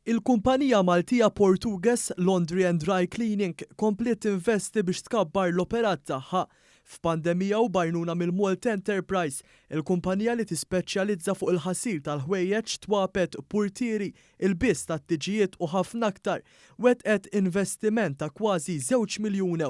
Il-kumpanija Maltija Portugues Laundry and Dry Cleaning komplet investi biex tkabbar l-operat tagħha. F'pandemija u bajnuna mill-Malt Enterprise, il-kumpanija li tispeċjalizza fuq il-ħasir tal-ħwejjeġ, twapet, purtieri, il-biss tat-tiġijiet u ħafna aktar, wetqet investiment ta' kważi €2 miljun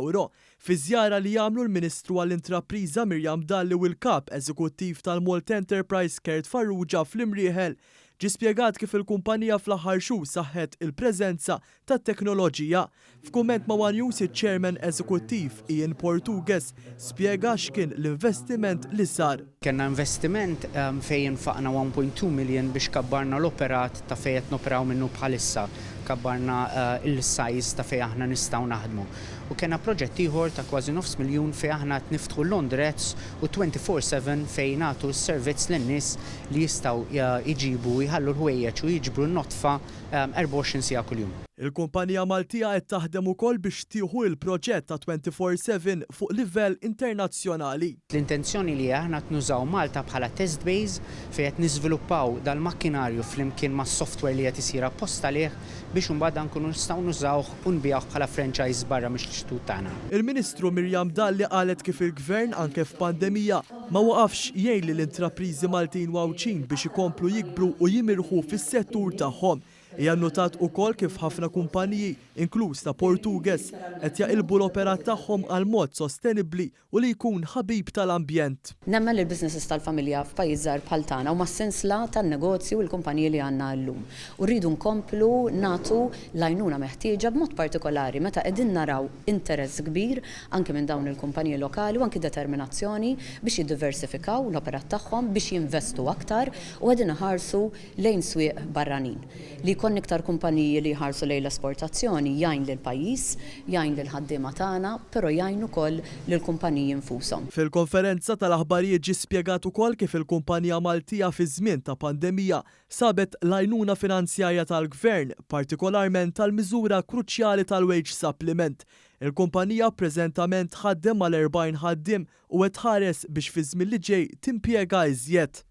fi żjara li jagħmlu l-Ministru għall-Intrapriża Mirjam Dalli u l-Kap Eżekuttiv tal-Malt Enterprise Gert Farrugia fl-Imrieħel. Ġi spjegat kif il-kumpanija fl-aħħar xhur saħħet il-preżenza tat-teknoloġija. F'kumment ma' One News iċ-Chairman Eżekuttiv Ian Portugues spjega x'kien l-investiment li sar. Kenna investiment fejn faqna 1.2 miljon biex kabbarna l-operat ta' fejn qed noperaw minnu bħalissa, kabbarna il-size ta' fejn aħna nistgħu naħdmu. U kena proġett ieħor ta' kważi $500,000 fejn aħna qed niftħu l-laundrettes u 24/7 fejn nagħtu s-servizz lin-nies li jistgħu jġibu jħallu l-ħwejjeġ u jiġbru n-notfa 24 siegħa kuljum. Il-kumpanija Maltija qed taħdem ukoll biex tieħu l-proġett ta' 24/7 fuq livell internazzjonali. L-intenzjoni li aħna nużaw Malta bħala test base fejn qed niżviluppaw dal-makkinarju flimkien mas-software li qed isir apposta lih biex imbagħad nkunu nistgħu nużawh u nbigħuh bħala franchise barra mix-l-istitut tagħna. Il-Ministru Mirjam Dalli qalet kif il-Gvern anke f'pandemija ma waqafx jgħin lill-intrapriżi Maltin wawċin biex ikomplu jikbru u jimirħu fis-settur tagħhom. Hija nnotat ukoll kif ħafna kumpaniji, inkluż ta' Portugues, qed jaqilbu l-operat tagħhom għal mod sostenibbli u li jkun ħabib tal-ambjent. Nemmen li l-businesses tal-familja f'pajjiż żgħar bħal tagħna huma s-sensla tan-negozju u l-kumpaniji li għandna llum. U rridu nkomplu nagħtu l-għajnuna meħtieġa b'mod partikolari meta qegħdin naraw interess kbir anke minn dawn il-kumpaniji lokali u anke determinazzjoni biex jiddiversifikaw l-operat tagħhom biex jinvestu aktar u qegħdin iħarsu lejn swieq barranin. Li jkun iktar kumpaniji li jħarsu lejn l-esportazzjoni jgħin lill-pajjiż, jgħin lill-ħaddiema tagħna, però jgħin ukoll lill-kumpaniji infushom. Fil-konferenza tal-aħbarijiet ġie spjegat ukoll kif il-kumpanija Maltija fi żmien ta' pandemija sabet l-għajnuna finanzjarja tal-Gvern, partikolarment tal-miżura kruċjali tal-wage supplement. Il-kumpanija preżentament ħaddem mal 40 ħaddiem u qed tħares biex fi żmien li ġej timpjega iżjed.